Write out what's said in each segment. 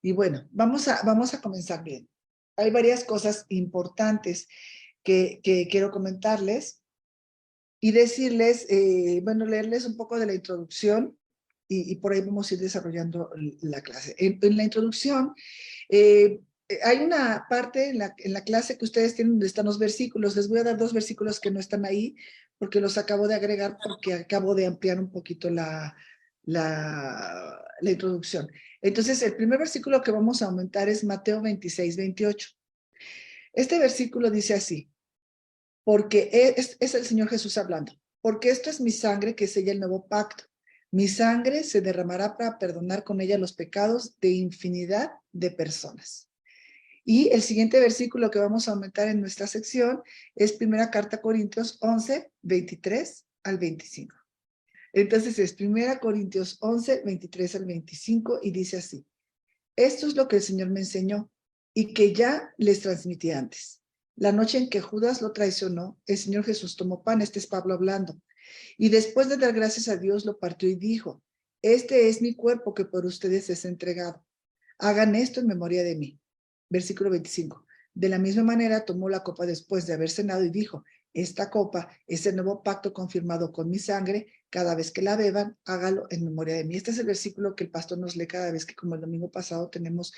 Y bueno, vamos a comenzar bien. Hay varias cosas importantes que quiero comentarles y decirles, bueno, leerles un poco de la introducción y por ahí vamos a ir desarrollando la clase. En la introducción, eh, hay una parte en la clase que ustedes tienen donde están los versículos. Les voy a dar dos versículos que no están ahí porque los acabo de agregar porque acabo de ampliar un poquito la introducción. Entonces, el primer versículo que vamos a aumentar es Mateo 26, 28. Este versículo dice así, porque es el Señor Jesús hablando, porque esto es mi sangre que sella el nuevo pacto. Mi sangre se derramará para perdonar con ella los pecados de infinidad de personas. Y el siguiente versículo que vamos a aumentar en nuestra sección es Primera Carta a Corintios 11, 23 al 25. Entonces es Primera Corintios 11, 23 al 25 y dice así, esto es lo que el Señor me enseñó y que ya les transmití antes. La noche en que Judas lo traicionó, el Señor Jesús tomó pan, este es Pablo hablando, y después de dar gracias a Dios lo partió y dijo, este es mi cuerpo que por ustedes es entregado. Hagan esto en memoria de mí. Versículo 25. De la misma manera tomó la copa después de haber cenado y dijo, esta copa es el nuevo pacto confirmado con mi sangre, cada vez que la beban, hágalo en memoria de mí. Este es el versículo que el pastor nos lee cada vez que, como el domingo pasado, tenemos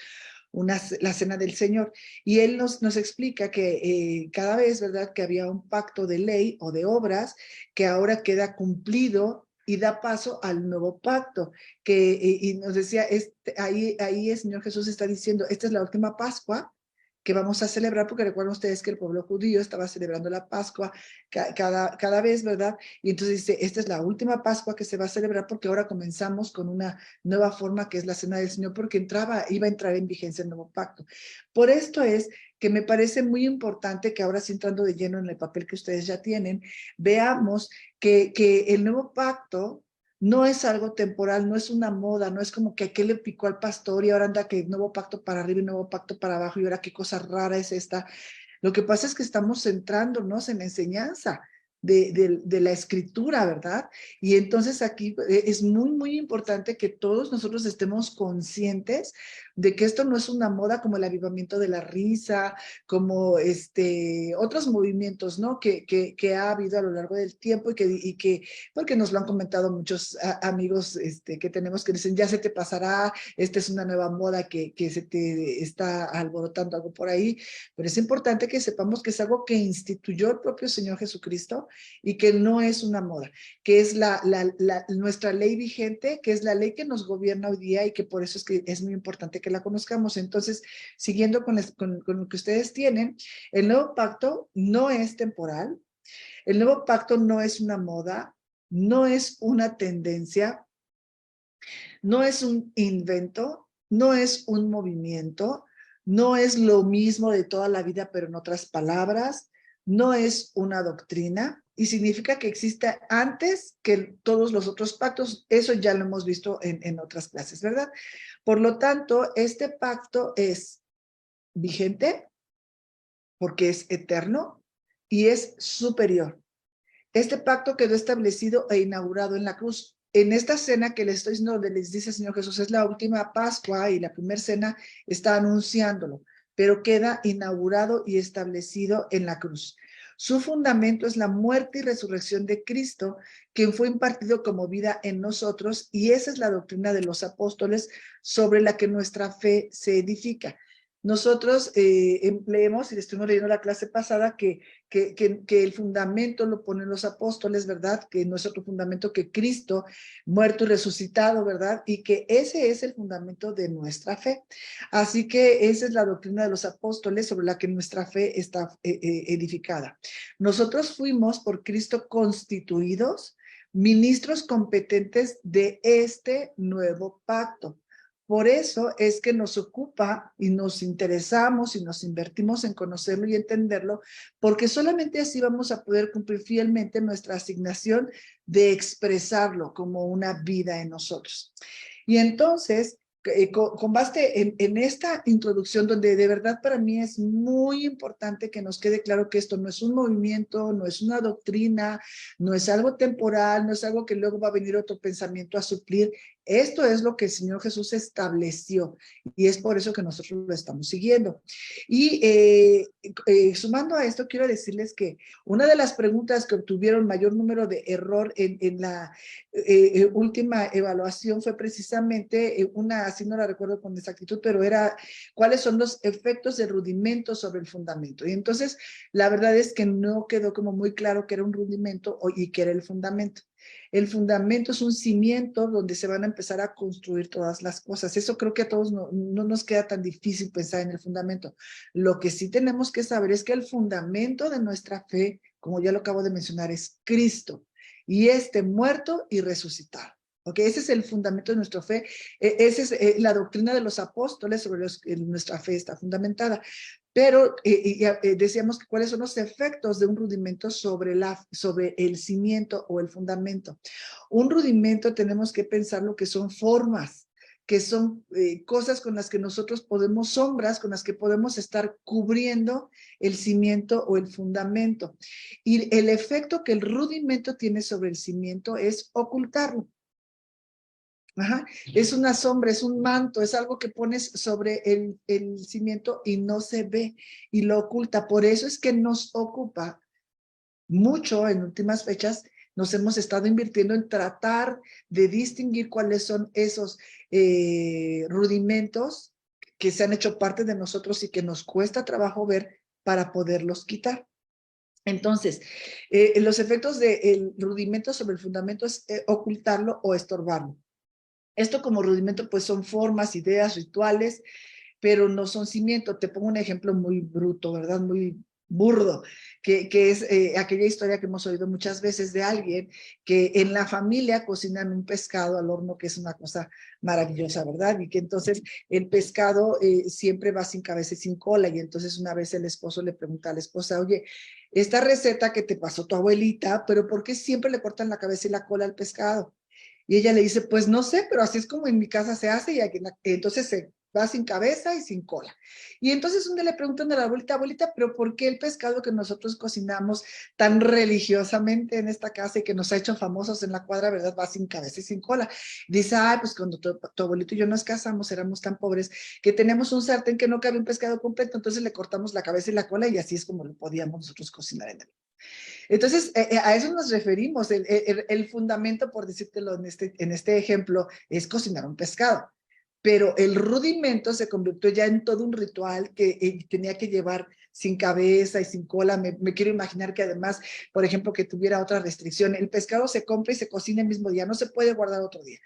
la cena del Señor. Y él nos explica que cada vez, ¿verdad?, que había un pacto de ley o de obras que ahora queda cumplido y da paso al nuevo pacto, que y nos decía, ahí el Señor Jesús está diciendo, esta es la última Pascua que vamos a celebrar, porque recuerden ustedes que el pueblo judío estaba celebrando la Pascua cada vez, ¿verdad? Y entonces dice, esta es la última Pascua que se va a celebrar porque ahora comenzamos con una nueva forma que es la Cena del Señor, porque iba a entrar en vigencia el nuevo pacto. Por esto es que me parece muy importante que ahora sí entrando de lleno en el papel que ustedes ya tienen, veamos que el nuevo pacto no es algo temporal, no es una moda, no es como que a qué le picó al pastor y ahora anda que nuevo pacto para arriba y nuevo pacto para abajo y ahora qué cosa rara es esta. Lo que pasa es que estamos centrándonos en la enseñanza de la escritura, ¿verdad? Y entonces aquí es muy importante que todos nosotros estemos conscientes de que esto no es una moda como el avivamiento de la risa, como otros movimientos, ¿no? Que ha habido a lo largo del tiempo y que porque nos lo han comentado muchos amigos que tenemos que dicen, ya se te pasará, esta es una nueva moda que se te está alborotando algo por ahí, pero es importante que sepamos que es algo que instituyó el propio Señor Jesucristo y que no es una moda, que es nuestra ley vigente, que es la ley que nos gobierna hoy día y que por eso es que es muy importante que la conozcamos. Entonces, siguiendo con lo que ustedes tienen, el nuevo pacto no es temporal, el nuevo pacto no es una moda, no es una tendencia, no es un invento, no es un movimiento, no es lo mismo de toda la vida, pero en otras palabras, no es una doctrina y significa que existe antes que todos los otros pactos. Eso ya lo hemos visto en otras clases, ¿verdad? Por lo tanto, este pacto es vigente porque es eterno y es superior. Este pacto quedó establecido e inaugurado en la cruz. En esta cena que les estoy diciendo, donde les dice el Señor Jesús, es la última Pascua y la primera cena está anunciándolo, pero queda inaugurado y establecido en la cruz. Su fundamento es la muerte y resurrección de Cristo, quien fue impartido como vida en nosotros, y esa es la doctrina de los apóstoles sobre la que nuestra fe se edifica. Nosotros leemos, y le estuvimos leyendo la clase pasada, que el fundamento lo ponen los apóstoles, ¿verdad? Que no es otro fundamento que Cristo, muerto y resucitado, ¿verdad? Y que ese es el fundamento de nuestra fe. Así que esa es la doctrina de los apóstoles sobre la que nuestra fe está edificada. Nosotros fuimos por Cristo constituidos ministros competentes de este nuevo pacto. Por eso es que nos ocupa y nos interesamos y nos invertimos en conocerlo y entenderlo, porque solamente así vamos a poder cumplir fielmente nuestra asignación de expresarlo como una vida en nosotros. Y entonces, con base en esta introducción, donde de verdad para mí es muy importante que nos quede claro que esto no es un movimiento, no es una doctrina, no es algo temporal, no es algo que luego va a venir otro pensamiento a suplir. Esto es lo que el Señor Jesús estableció y es por eso que nosotros lo estamos siguiendo. Y sumando a esto, quiero decirles que una de las preguntas que obtuvieron mayor número de error en la última evaluación fue precisamente una, así no la recuerdo con exactitud, pero era cuáles son los efectos de rudimento sobre el fundamento. Y entonces, la verdad es que no quedó como muy claro que era un rudimento y que era el fundamento. El fundamento es un cimiento donde se van a empezar a construir todas las cosas. Eso creo que a todos no nos queda tan difícil pensar en el fundamento. Lo que sí tenemos que saber es que el fundamento de nuestra fe, como ya lo acabo de mencionar, es Cristo. Y muerto y resucitado. ¿Ok? Ese es el fundamento de nuestra fe. Esa es la doctrina de los apóstoles sobre los que nuestra fe está fundamentada. Pero decíamos que cuáles son los efectos de un rudimento sobre el cimiento o el fundamento. Un rudimento tenemos que pensar lo que son formas, que son cosas con las que nosotros podemos, sombras con las que podemos estar cubriendo el cimiento o el fundamento. Y el efecto que el rudimento tiene sobre el cimiento es ocultarlo. Ajá. Es una sombra, es un manto, es algo que pones sobre el cimiento y no se ve y lo oculta. Por eso es que nos ocupa mucho en últimas fechas. Nos hemos estado invirtiendo en tratar de distinguir cuáles son esos rudimentos que se han hecho parte de nosotros y que nos cuesta trabajo ver para poderlos quitar. Entonces, los efectos del rudimento sobre el fundamento es ocultarlo o estorbarlo. Esto como rudimento pues son formas, ideas, rituales, pero no son cimiento. Te pongo un ejemplo muy bruto, ¿verdad? Muy burdo, que es aquella historia que hemos oído muchas veces de alguien que en la familia cocinan un pescado al horno, que es una cosa maravillosa, ¿verdad? Y que entonces el pescado siempre va sin cabeza y sin cola, y entonces una vez el esposo le pregunta a la esposa, oye, esta receta que te pasó tu abuelita, pero ¿por qué siempre le cortan la cabeza y la cola al pescado? Y ella le dice, pues no sé, pero así es como en mi casa se hace y aquí, entonces se va sin cabeza y sin cola. Y entonces un día le preguntan a la abuelita, pero ¿por qué el pescado que nosotros cocinamos tan religiosamente en esta casa y que nos ha hecho famosos en la cuadra, verdad, va sin cabeza y sin cola? Dice, ay, pues cuando tu abuelito y yo nos casamos éramos tan pobres que teníamos un sartén que no cabe un pescado completo, entonces le cortamos la cabeza y la cola y así es como lo podíamos nosotros cocinar en el. Entonces, a eso nos referimos. El fundamento, por decírtelo en este ejemplo, es cocinar un pescado. Pero el rudimento se convirtió ya en todo un ritual que tenía que llevar sin cabeza y sin cola. Me quiero imaginar que además, por ejemplo, que tuviera otra restricción. El pescado se compra y se cocina el mismo día, no se puede guardar otro día.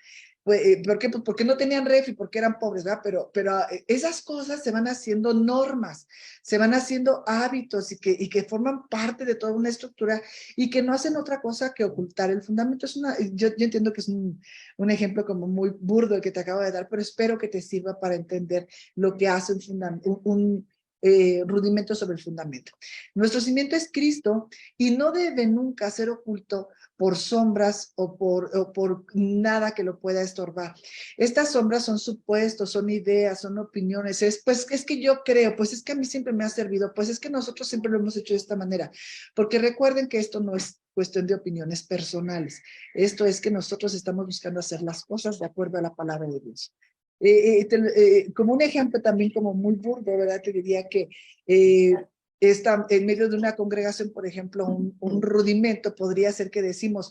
¿Por qué? Pues porque no tenían refri, porque eran pobres, ¿verdad? Pero esas cosas se van haciendo normas, se van haciendo hábitos y que forman parte de toda una estructura y que no hacen otra cosa que ocultar el fundamento. Yo entiendo que es un ejemplo como muy burdo el que te acabo de dar, pero espero que te sirva para entender lo que hace un rudimento sobre el fundamento. Nuestro cimiento es Cristo y no debe nunca ser oculto por sombras o por nada que lo pueda estorbar. Estas sombras son supuestos, son ideas, son opiniones. Pues es que yo creo, pues es que a mí siempre me ha servido, pues es que nosotros siempre lo hemos hecho de esta manera. Porque recuerden que esto no es cuestión de opiniones personales. Esto es que nosotros estamos buscando hacer las cosas de acuerdo a la palabra de Dios. Como un ejemplo también como muy burdo, ¿verdad? Te diría que está en medio de una congregación, por ejemplo, un rudimento podría ser que decimos,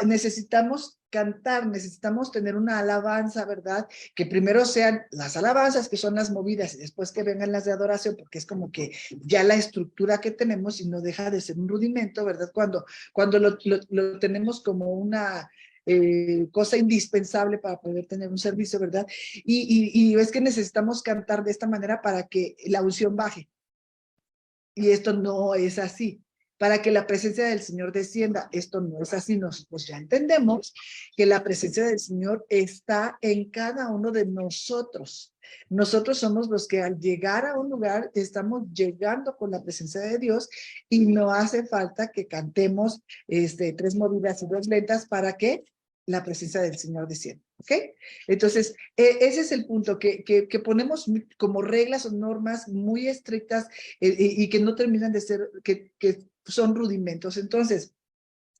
necesitamos cantar, necesitamos tener una alabanza, ¿verdad? Que primero sean las alabanzas, que son las movidas, y después que vengan las de adoración, porque es como que ya la estructura que tenemos y no deja de ser un rudimento, ¿verdad? Cuando lo tenemos como una cosa indispensable para poder tener un servicio, ¿verdad? Y es que necesitamos cantar de esta manera para que la unción baje. Y esto no es así. Para que la presencia del Señor descienda, esto no es así. Nosotros ya entendemos que la presencia del Señor está en cada uno de nosotros. Nosotros somos los que al llegar a un lugar estamos llegando con la presencia de Dios y no hace falta que cantemos 3 movidas y 2 lentas para que la presencia del Señor descienda. ¿Ok? Entonces, ese es el punto, que ponemos como reglas o normas muy estrictas y que no terminan de ser, que son rudimentos. Entonces,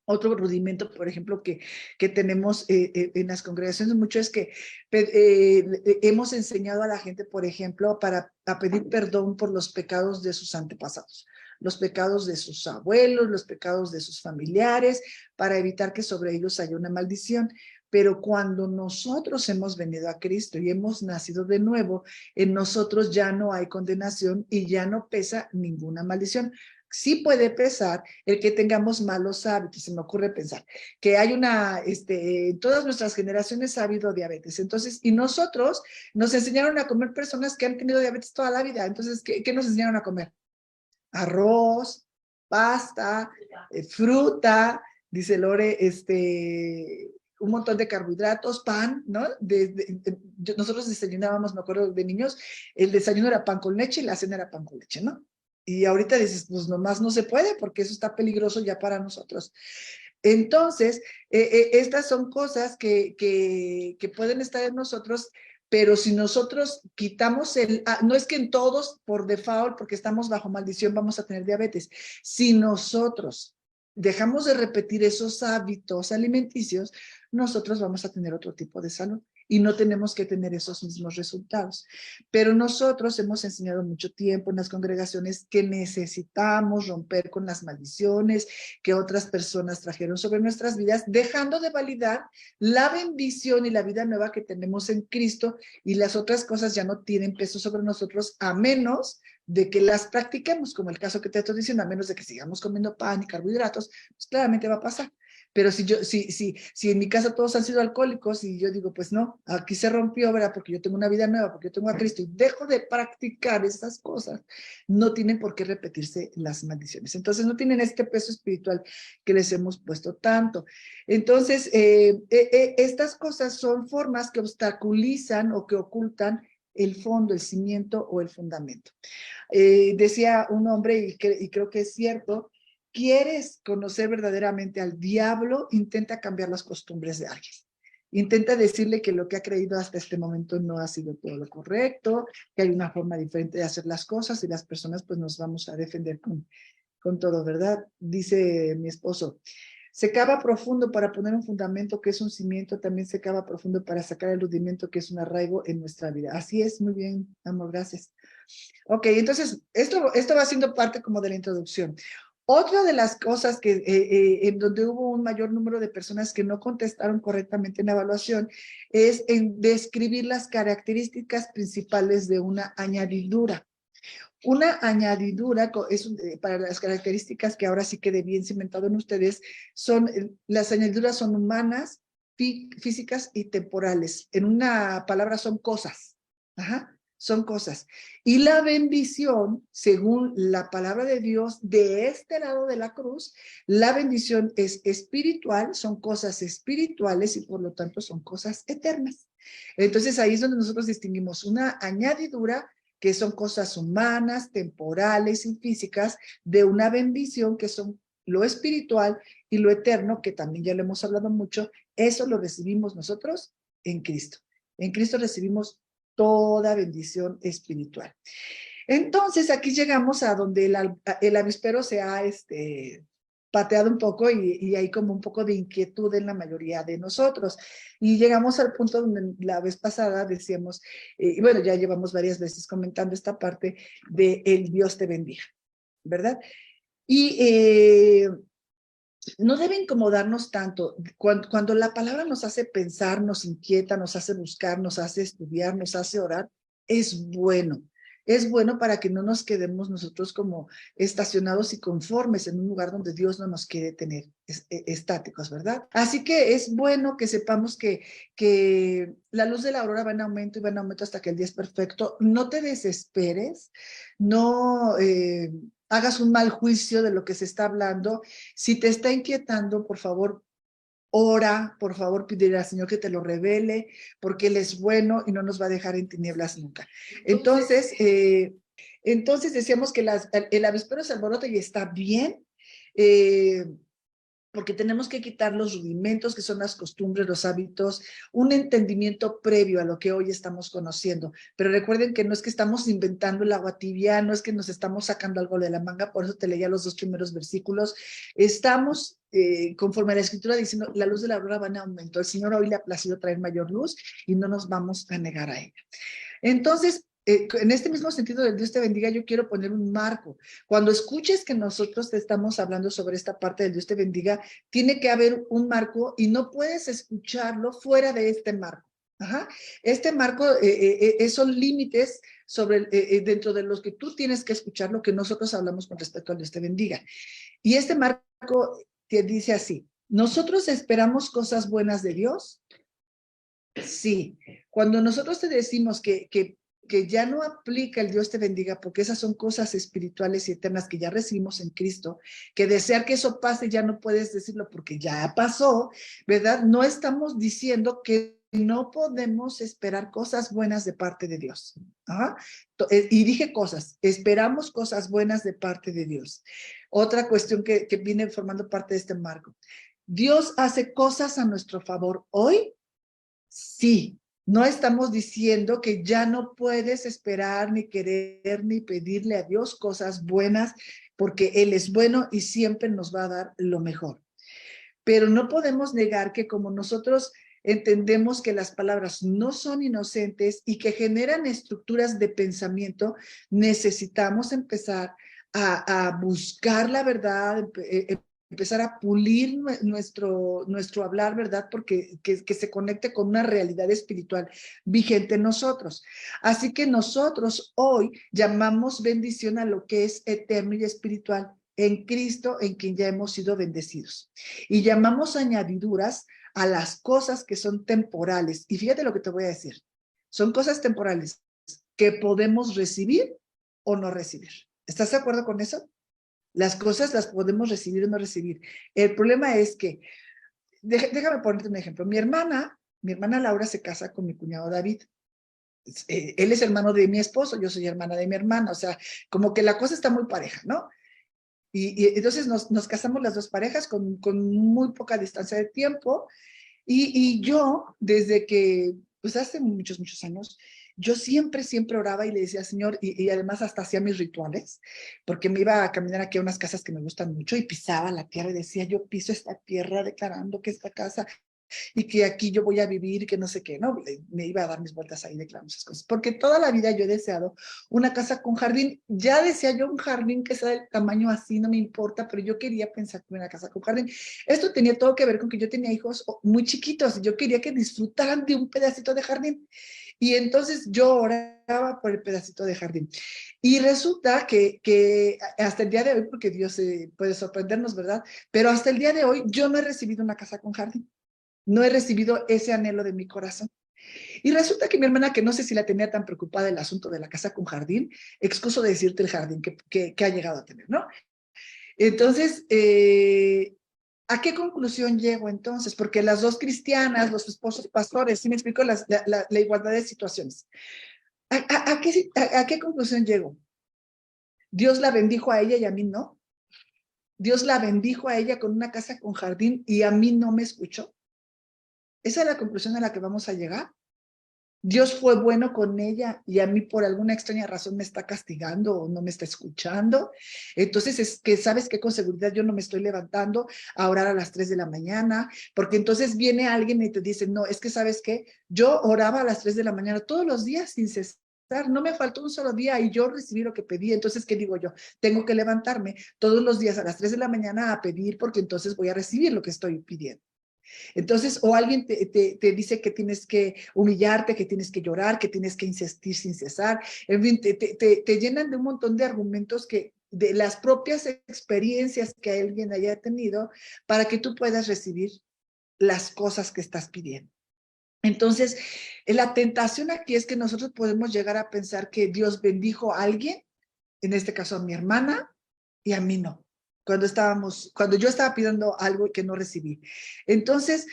Otro rudimento, por ejemplo, que tenemos en las congregaciones mucho es que hemos enseñado a la gente, por ejemplo, a pedir perdón por los pecados de sus antepasados, los pecados de sus abuelos, los pecados de sus familiares, para evitar que sobre ellos haya una maldición. Pero cuando nosotros hemos venido a Cristo y hemos nacido de nuevo, en nosotros ya no hay condenación y ya no pesa ninguna maldición. Sí puede pesar el que tengamos malos hábitos. Se me ocurre pensar que hay en todas nuestras generaciones ha habido diabetes. Entonces, y nosotros nos enseñaron a comer personas que han tenido diabetes toda la vida. Entonces, ¿qué nos enseñaron a comer? Arroz, pasta, fruta, dice Lore, un montón de carbohidratos, pan, ¿no? Nosotros desayunábamos, me acuerdo de niños, el desayuno era pan con leche y la cena era pan con leche, ¿no? Y ahorita dices, pues nomás no se puede porque eso está peligroso ya para nosotros. Entonces, estas son cosas que pueden estar en nosotros, pero si nosotros quitamos no es que en todos por default, porque estamos bajo maldición, vamos a tener diabetes. Si nosotros dejamos de repetir esos hábitos alimenticios, nosotros vamos a tener otro tipo de salud y no tenemos que tener esos mismos resultados. Pero nosotros hemos enseñado mucho tiempo en las congregaciones que necesitamos romper con las maldiciones que otras personas trajeron sobre nuestras vidas, dejando de validar la bendición y la vida nueva que tenemos en Cristo, y las otras cosas ya no tienen peso sobre nosotros a menos de que las practiquemos, como el caso que te estoy diciendo, a menos de que sigamos comiendo pan y carbohidratos, pues claramente va a pasar. Pero si en mi casa todos han sido alcohólicos y yo digo, pues no, aquí se rompió, ¿verdad? Porque yo tengo una vida nueva, porque yo tengo a Cristo y dejo de practicar estas cosas, no tienen por qué repetirse las maldiciones. Entonces no tienen este peso espiritual que les hemos puesto tanto. Entonces, estas cosas son formas que obstaculizan o que ocultan el fondo, el cimiento o el fundamento. Decía un hombre, y creo que es cierto, ¿quieres conocer verdaderamente al diablo? Intenta cambiar las costumbres de alguien. Intenta decirle que lo que ha creído hasta este momento no ha sido todo lo correcto, que hay una forma diferente de hacer las cosas y las personas pues nos vamos a defender con todo, ¿verdad? Dice mi esposo, se cava profundo para poner un fundamento que es un cimiento, también se cava profundo para sacar el rudimento que es un arraigo en nuestra vida. Así es, muy bien, amor, gracias. Ok, entonces esto va siendo parte como de la introducción. Otra de las cosas en donde hubo un mayor número de personas que no contestaron correctamente en la evaluación es en describir las características principales de una añadidura. Una añadidura para las características que ahora sí quede bien cimentado en ustedes, las añadiduras son humanas, físicas y temporales. En una palabra son cosas. Ajá. Son cosas. Y la bendición, según la palabra de Dios, de este lado de la cruz, la bendición es espiritual, son cosas espirituales y por lo tanto son cosas eternas. Entonces ahí es donde nosotros distinguimos una añadidura, que son cosas humanas, temporales y físicas, de una bendición que son lo espiritual y lo eterno, que también ya lo hemos hablado mucho, eso lo recibimos nosotros en Cristo. En Cristo recibimos toda bendición espiritual. Entonces, aquí llegamos a donde el avispero se ha pateado un poco y hay como un poco de inquietud en la mayoría de nosotros. Y llegamos al punto donde la vez pasada decíamos, y bueno, ya llevamos varias veces comentando esta parte de el Dios te bendiga, ¿verdad? Y no debe incomodarnos tanto. Cuando la palabra nos hace pensar, nos inquieta, nos hace buscar, nos hace estudiar, nos hace orar, es bueno. Es bueno para que no nos quedemos nosotros como estacionados y conformes en un lugar donde Dios no nos quiere tener estáticos, ¿verdad? Así que es bueno que sepamos que la luz de la aurora va en aumento y va en aumento hasta que el día es perfecto. No te desesperes, no hagas un mal juicio de lo que se está hablando. Si te está inquietando, por favor, ora, por favor, pídele al Señor que te lo revele, porque Él es bueno y no nos va a dejar en tinieblas nunca. Entonces decíamos que el avispero se alborota y está bien, porque tenemos que quitar los rudimentos que son las costumbres, los hábitos, un entendimiento previo a lo que hoy estamos conociendo. Pero recuerden que no es que estamos inventando el agua tibia, no es que nos estamos sacando algo de la manga, por eso te leía los 2 primeros versículos. Estamos, conforme a la escritura, diciendo, la luz de la aurora va en aumento. El Señor hoy le ha placido traer mayor luz y no nos vamos a negar a ella. Entonces, en este mismo sentido del Dios te bendiga, yo quiero poner un marco. Cuando escuches que nosotros te estamos hablando sobre esta parte del Dios te bendiga, tiene que haber un marco y no puedes escucharlo fuera de este marco. Ajá. Este marco son límites sobre, dentro de los que tú tienes que escuchar lo que nosotros hablamos con respecto al Dios te bendiga. Y este marco te dice así: ¿nosotros esperamos cosas buenas de Dios? Sí. Cuando nosotros te decimos que ya no aplica el Dios te bendiga, porque esas son cosas espirituales y eternas que ya recibimos en Cristo, que desear que eso pase ya no puedes decirlo porque ya pasó, ¿verdad? No estamos diciendo que no podemos esperar cosas buenas de parte de Dios. ¿Ah? Y dije cosas, esperamos cosas buenas de parte de Dios. Otra cuestión que viene formando parte de este marco. ¿Dios hace cosas a nuestro favor hoy? Sí. No estamos diciendo que ya no puedes esperar, ni querer, ni pedirle a Dios cosas buenas, porque Él es bueno y siempre nos va a dar lo mejor. Pero no podemos negar que como nosotros entendemos que las palabras no son inocentes y que generan estructuras de pensamiento, necesitamos empezar a buscar la verdad, empezar a pulir nuestro hablar, ¿verdad? Porque que se conecte con una realidad espiritual vigente en nosotros. Así que nosotros hoy llamamos bendición a lo que es eterno y espiritual en Cristo, en quien ya hemos sido bendecidos. Y llamamos añadiduras a las cosas que son temporales. Y fíjate lo que te voy a decir. Son cosas temporales que podemos recibir o no recibir. ¿Estás de acuerdo con eso? Las cosas las podemos recibir o no recibir. El problema es que, déjame ponerte un ejemplo. Mi hermana Laura se casa con mi cuñado David. Él es hermano de mi esposo, yo soy hermana de mi hermana. O sea, como que la cosa está muy pareja, ¿no? Y entonces nos casamos las dos parejas con muy poca distancia de tiempo. Y yo, desde que, pues hace muchos, muchos años, yo siempre oraba y le decía, Señor, y además hasta hacía mis rituales, porque me iba a caminar aquí a unas casas que me gustan mucho y pisaba la tierra y decía, yo piso esta tierra declarando que esta casa y que aquí yo voy a vivir, que no sé qué, ¿no? Me iba a dar mis vueltas ahí declarando esas cosas, porque toda la vida yo he deseado una casa con jardín. Ya decía yo un jardín que sea del tamaño así, no me importa, pero yo quería pensar en una casa con jardín. Esto tenía todo que ver con que yo tenía hijos muy chiquitos y yo quería que disfrutaran de un pedacito de jardín. Y entonces yo oraba por el pedacito de jardín. Y resulta que hasta el día de hoy, porque Dios puede sorprendernos, ¿verdad? Pero hasta el día de hoy yo no he recibido una casa con jardín. No he recibido ese anhelo de mi corazón. Y resulta que mi hermana, que no sé si la tenía tan preocupada el asunto de la casa con jardín, excuso de decirte el jardín que ha llegado a tener, ¿no? Entonces, ¿a qué conclusión llego entonces? Porque las dos cristianas, los esposos pastores, ¿sí me explico? La igualdad de situaciones. ¿A qué conclusión llego? Dios la bendijo a ella y a mí no. Dios la bendijo a ella con una casa con jardín y a mí no me escuchó. Esa es la conclusión a la que vamos a llegar. Dios fue bueno con ella y a mí por alguna extraña razón me está castigando o no me está escuchando. Entonces es que sabes que con seguridad yo no me estoy levantando a orar a las 3 de la mañana, porque entonces viene alguien y te dice, no, es que sabes qué, yo oraba a las 3 de la mañana todos los días sin cesar. No me faltó un solo día y yo recibí lo que pedí. Entonces, ¿qué digo yo? Tengo que levantarme todos los días a las 3 de la mañana a pedir porque entonces voy a recibir lo que estoy pidiendo. Entonces, o alguien te dice que tienes que humillarte, que tienes que llorar, que tienes que insistir sin cesar. En fin, te llenan de un montón de argumentos de las propias experiencias que alguien haya tenido para que tú puedas recibir las cosas que estás pidiendo. Entonces, la tentación aquí es que nosotros podemos llegar a pensar que Dios bendijo a alguien, en este caso a mi hermana, y a mí no. Cuando yo estaba pidiendo algo que no recibí. Entonces,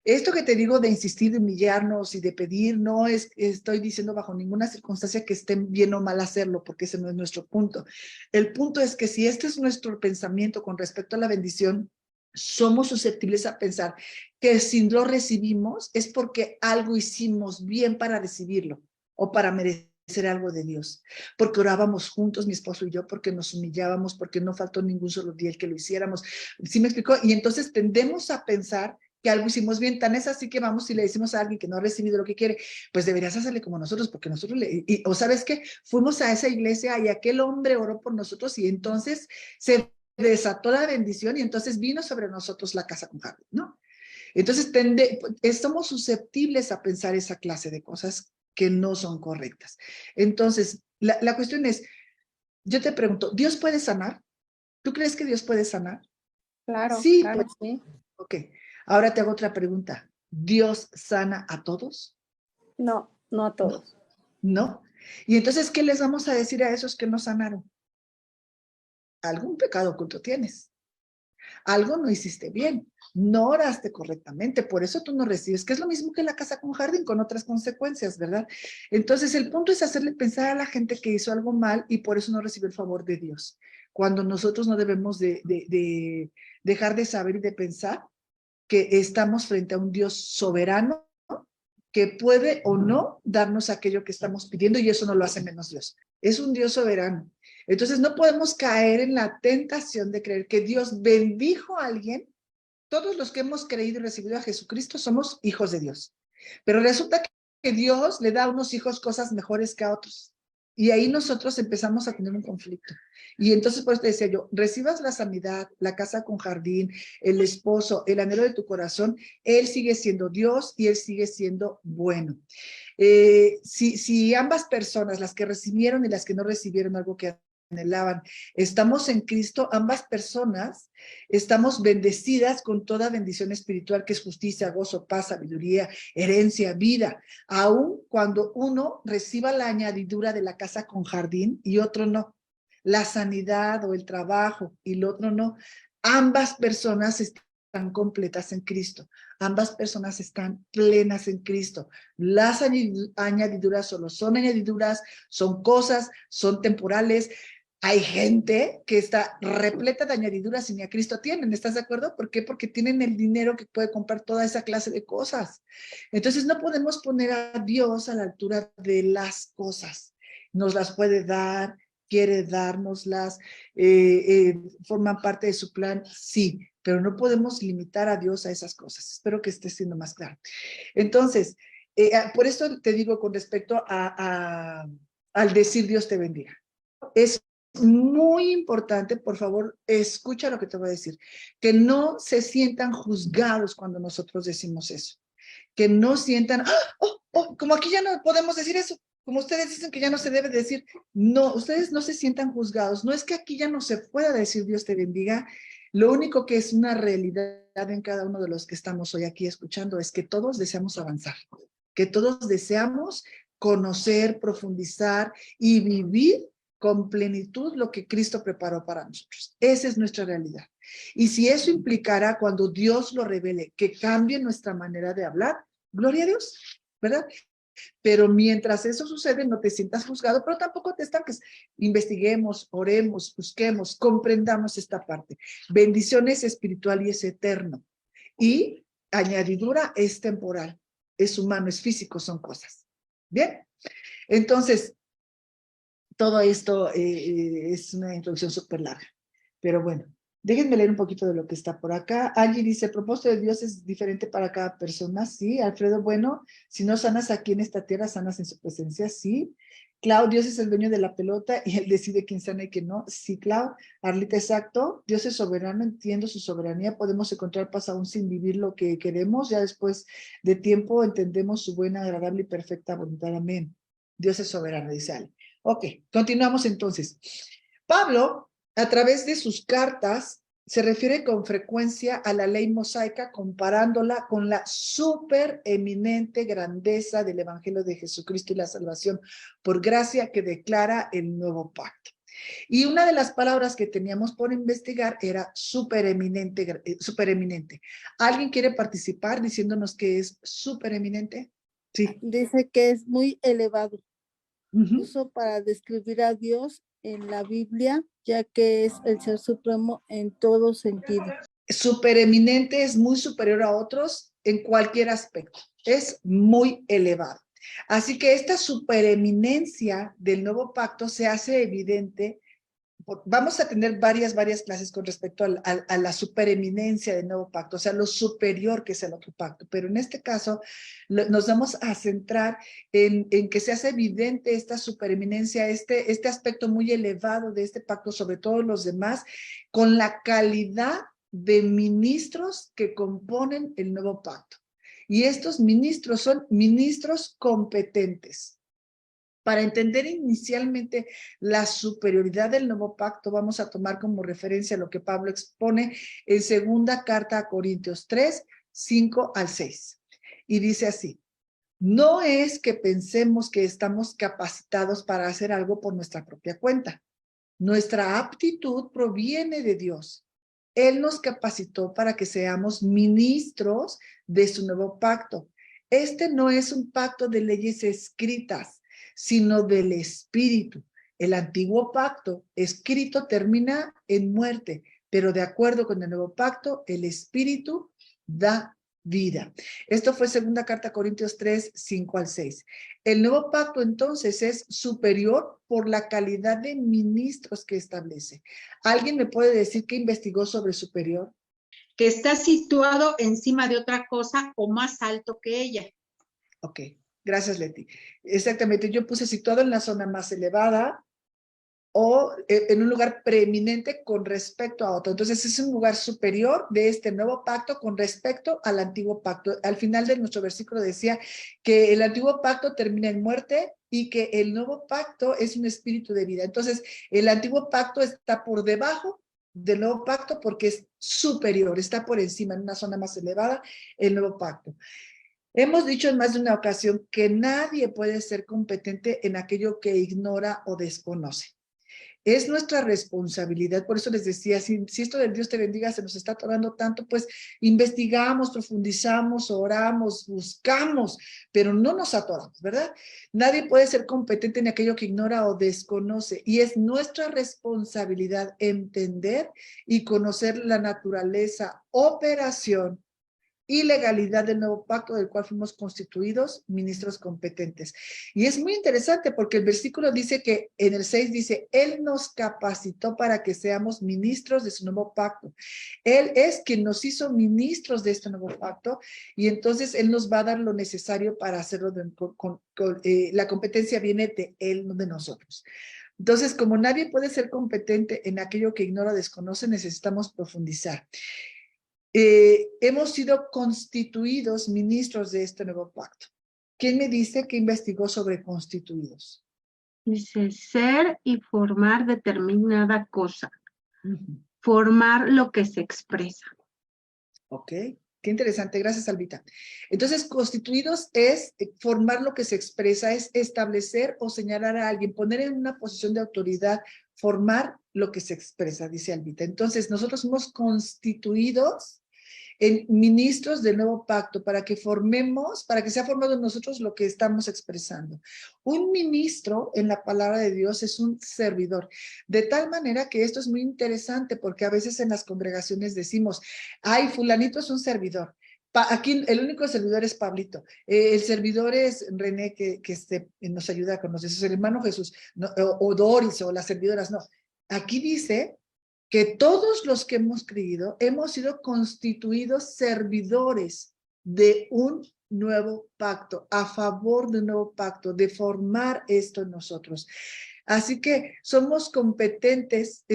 esto que te digo de insistir, de humillarnos y de pedir, no estoy diciendo bajo ninguna circunstancia que esté bien o mal hacerlo, porque ese no es nuestro punto. El punto es que si este es nuestro pensamiento con respecto a la bendición, somos susceptibles a pensar que si lo recibimos es porque algo hicimos bien para recibirlo o para merecer algo de Dios, porque orábamos juntos, mi esposo y yo, porque nos humillábamos, porque no faltó ningún solo día el que lo hiciéramos. ¿Sí me explicó? Y entonces tendemos a pensar que algo hicimos bien, tan es así que vamos y le decimos a alguien que no ha recibido lo que quiere, pues deberías hacerle como nosotros, porque nosotros o sabes qué, fuimos a esa iglesia y aquel hombre oró por nosotros y entonces se desató la bendición y entonces vino sobre nosotros la casa con jardín, ¿no? Entonces estamos susceptibles a pensar esa clase de cosas que no son correctas. Entonces, la cuestión es, yo te pregunto, ¿Dios puede sanar? ¿Tú crees que Dios puede sanar? Claro, Sí, claro, pues, sí. ok. Ahora te hago otra pregunta. ¿Dios sana a todos? No, no a No, todos. no. Y entonces, ¿qué les vamos a decir a esos que no sanaron? Algún pecado oculto tienes. Algo no hiciste bien, no oraste correctamente, por eso tú no recibes, que es lo mismo que la casa con jardín, con otras consecuencias, ¿verdad? Entonces, el punto es hacerle pensar a la gente que hizo algo mal y por eso no recibe el favor de Dios, cuando nosotros no debemos de dejar de saber y de pensar que estamos frente a un Dios soberano que puede o no darnos aquello que estamos pidiendo y eso no lo hace menos Dios. Es un Dios soberano. Entonces no podemos caer en la tentación de creer que Dios bendijo a alguien. Todos los que hemos creído y recibido a Jesucristo somos hijos de Dios. Pero resulta que Dios le da a unos hijos cosas mejores que a otros. Y ahí nosotros empezamos a tener un conflicto. Y entonces, por eso te decía yo, recibas la sanidad, la casa con jardín, el esposo, el anhelo de tu corazón, Él sigue siendo Dios y Él sigue siendo bueno. Si ambas personas, las que recibieron y las que no recibieron algo que anhelaban, estamos en Cristo, ambas personas estamos bendecidas con toda bendición espiritual que es justicia, gozo, paz, sabiduría, herencia, vida, aun cuando uno reciba la añadidura de la casa con jardín y otro no, la sanidad o el trabajo y el otro no, ambas personas están completas en Cristo, ambas personas están plenas en Cristo. Las añadiduras solo son añadiduras, son cosas, son temporales. Hay gente que está repleta de añadiduras y ni a Cristo tienen, ¿estás de acuerdo? ¿Por qué? Porque tienen el dinero que puede comprar toda esa clase de cosas. Entonces no podemos poner a Dios a la altura de las cosas. Nos las puede dar, quiere dárnoslas, forman parte de su plan, sí, pero no podemos limitar a Dios a esas cosas. Espero que esté siendo más claro. Entonces, por eso te digo con respecto al decir Dios te bendiga. Es muy importante, por favor, escucha lo que te voy a decir, que no se sientan juzgados cuando nosotros decimos eso, que no sientan, como aquí ya no podemos decir eso, como ustedes dicen que ya no se debe decir, no, ustedes no se sientan juzgados, no es que aquí ya no se pueda decir Dios te bendiga, lo único que es una realidad en cada uno de los que estamos hoy aquí escuchando es que todos deseamos avanzar, que todos deseamos conocer, profundizar y vivir con plenitud lo que Cristo preparó para nosotros. Esa es nuestra realidad. Y si eso implicará cuando Dios lo revele, que cambie nuestra manera de hablar, gloria a Dios, ¿verdad? Pero mientras eso sucede, no te sientas juzgado, pero tampoco te estanques. Investiguemos, oremos, busquemos, comprendamos esta parte. Bendición es espiritual y es eterno. Y añadidura es temporal, es humano, es físico, son cosas. Bien, entonces, todo esto es una introducción súper larga, pero bueno, déjenme leer un poquito de lo que está por acá. Angie dice, el propósito de Dios es diferente para cada persona, sí. Alfredo, bueno, si no sanas aquí en esta tierra, sanas en su presencia, sí. Clau, Dios es el dueño de la pelota y Él decide quién sana y quién no. Sí, Clau. Arlita, exacto. Dios es soberano, entiendo su soberanía. Podemos encontrar paz aún sin vivir lo que queremos. Ya después de tiempo entendemos su buena, agradable y perfecta voluntad. Amén. Dios es soberano, dice Ale. Ok, continuamos entonces. Pablo, a través de sus cartas, se refiere con frecuencia a la ley mosaica comparándola con la supereminente grandeza del Evangelio de Jesucristo y la salvación por gracia que declara el nuevo pacto. Y una de las palabras que teníamos por investigar era supereminente, supereminente. ¿Alguien quiere participar diciéndonos que es supereminente? Sí. Dice que es muy elevado. Uh-huh. Uso para describir a Dios en la Biblia, ya que es el ser supremo en todo sentido. supereminente, es muy superior a otros en cualquier aspecto, es muy elevado. Así que esta supereminencia del nuevo pacto se hace evidente. Vamos a tener varias clases con respecto a la supereminencia del nuevo pacto, o sea, lo superior que es el otro pacto, pero en este caso nos vamos a centrar en que se hace evidente esta supereminencia, este aspecto muy elevado de este pacto sobre todos los demás, con la calidad de ministros que componen el nuevo pacto. Y estos ministros son ministros competentes. Para entender inicialmente la superioridad del nuevo pacto, vamos a tomar como referencia lo que Pablo expone en segunda carta a Corintios 3, 5 al 6. Y dice así: no es que pensemos que estamos capacitados para hacer algo por nuestra propia cuenta. Nuestra aptitud proviene de Dios. Él nos capacitó para que seamos ministros de su nuevo pacto. Este no es un pacto de leyes escritas, sino del Espíritu. El antiguo pacto escrito termina en muerte, pero de acuerdo con el nuevo pacto, el Espíritu da vida. Esto fue segunda carta a Corintios 3, 5 al 6. El nuevo pacto entonces es superior por la calidad de ministros que establece. ¿Alguien me puede decir qué investigó sobre superior? Que está situado encima de otra cosa o más alto que ella. Ok, gracias, Leti. Exactamente, yo puse situado en la zona más elevada o en un lugar preeminente con respecto a otro. Entonces es un lugar superior de este nuevo pacto con respecto al antiguo pacto. Al final de nuestro versículo decía que el antiguo pacto termina en muerte y que el nuevo pacto es un espíritu de vida. Entonces el antiguo pacto está por debajo del nuevo pacto porque es superior, está por encima, en una zona más elevada, el nuevo pacto. Hemos dicho en más de una ocasión que nadie puede ser competente en aquello que ignora o desconoce. Es nuestra responsabilidad, por eso les decía, si esto del Dios te bendiga se nos está atorando tanto, pues investigamos, profundizamos, oramos, buscamos, pero no nos atoramos, ¿verdad? Nadie puede ser competente en aquello que ignora o desconoce, y es nuestra responsabilidad entender y conocer la naturaleza, operación y legalidad del nuevo pacto del cual fuimos constituidos ministros competentes. Y es muy interesante porque el versículo dice que en el 6 dice, Él nos capacitó para que seamos ministros de su nuevo pacto. Él es quien nos hizo ministros de este nuevo pacto y entonces Él nos va a dar lo necesario para hacerlo. La competencia viene de Él, no de nosotros. Entonces, como nadie puede ser competente en aquello que ignora o desconoce, necesitamos profundizar. Hemos sido constituidos ministros de este nuevo pacto. ¿Quién me dice que investigó sobre constituidos? Dice, ser y formar determinada cosa. Formar lo que se expresa. Ok, qué interesante. Gracias, Albita. Entonces, constituidos es formar lo que se expresa, es establecer o señalar a alguien, poner en una posición de autoridad, formar lo que se expresa, dice Albita. Entonces, nosotros somos constituidos en ministros del nuevo pacto para que formemos, para que sea formado en nosotros lo que estamos expresando. Un ministro en la palabra de Dios es un servidor, de tal manera que esto es muy interesante porque a veces en las congregaciones decimos, ay, fulanito es un servidor. Aquí el único servidor es Pablito, el servidor es René que nos ayuda con nosotros, el hermano Jesús, no, o Doris o las servidoras, no. Aquí dice que todos los que hemos creído hemos sido constituidos servidores de un nuevo pacto, a favor de un nuevo pacto, de formar esto en nosotros. Así que somos competentes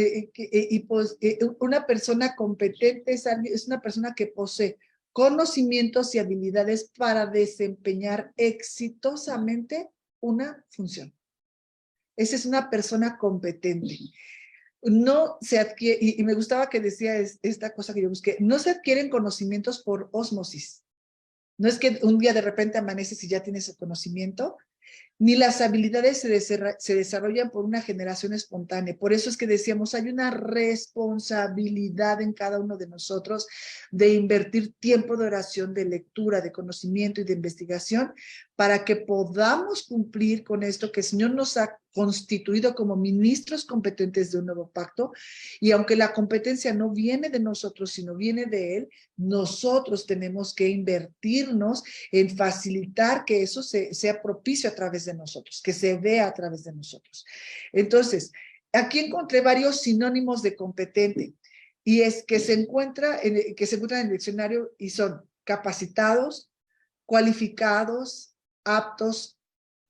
una persona competente es una persona que posee conocimientos y habilidades para desempeñar exitosamente una función. Esa es una persona competente. No se adquiere, y me gustaba que decía esta cosa que yo busqué, no se adquieren conocimientos por ósmosis. No es que un día de repente amaneces y ya tienes el conocimiento. ni las habilidades se desarrollan por una generación espontánea. Por eso es que decíamos, hay una responsabilidad en cada uno de nosotros de invertir tiempo de oración, de lectura, de conocimiento y de investigación para que podamos cumplir con esto que el Señor nos ha constituido como ministros competentes de un nuevo pacto. Y aunque la competencia no viene de nosotros, sino viene de Él, nosotros tenemos que invertirnos en facilitar que eso sea propicio a través de nosotros, que se vea a través de nosotros. Entonces, aquí encontré varios sinónimos de competente, y es que se encuentran en el diccionario y son capacitados, cualificados, aptos,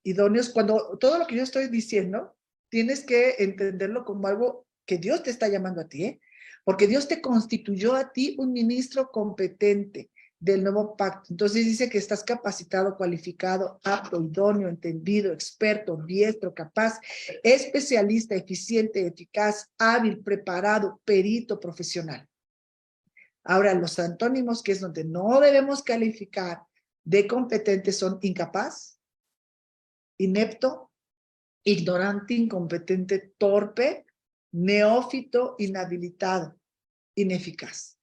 idóneos. Cuando todo lo que yo estoy diciendo, tienes que entenderlo como algo que Dios te está llamando a ti, porque Dios te constituyó a ti un ministro competente del nuevo pacto. Entonces dice que estás capacitado, cualificado, apto, idóneo, entendido, experto, diestro, capaz, especialista, eficiente, eficaz, hábil, preparado, perito, profesional. Ahora, los antónimos, que es donde no debemos calificar de competente, son incapaz, inepto, ignorante, incompetente, torpe, neófito, inhabilitado, ineficaz.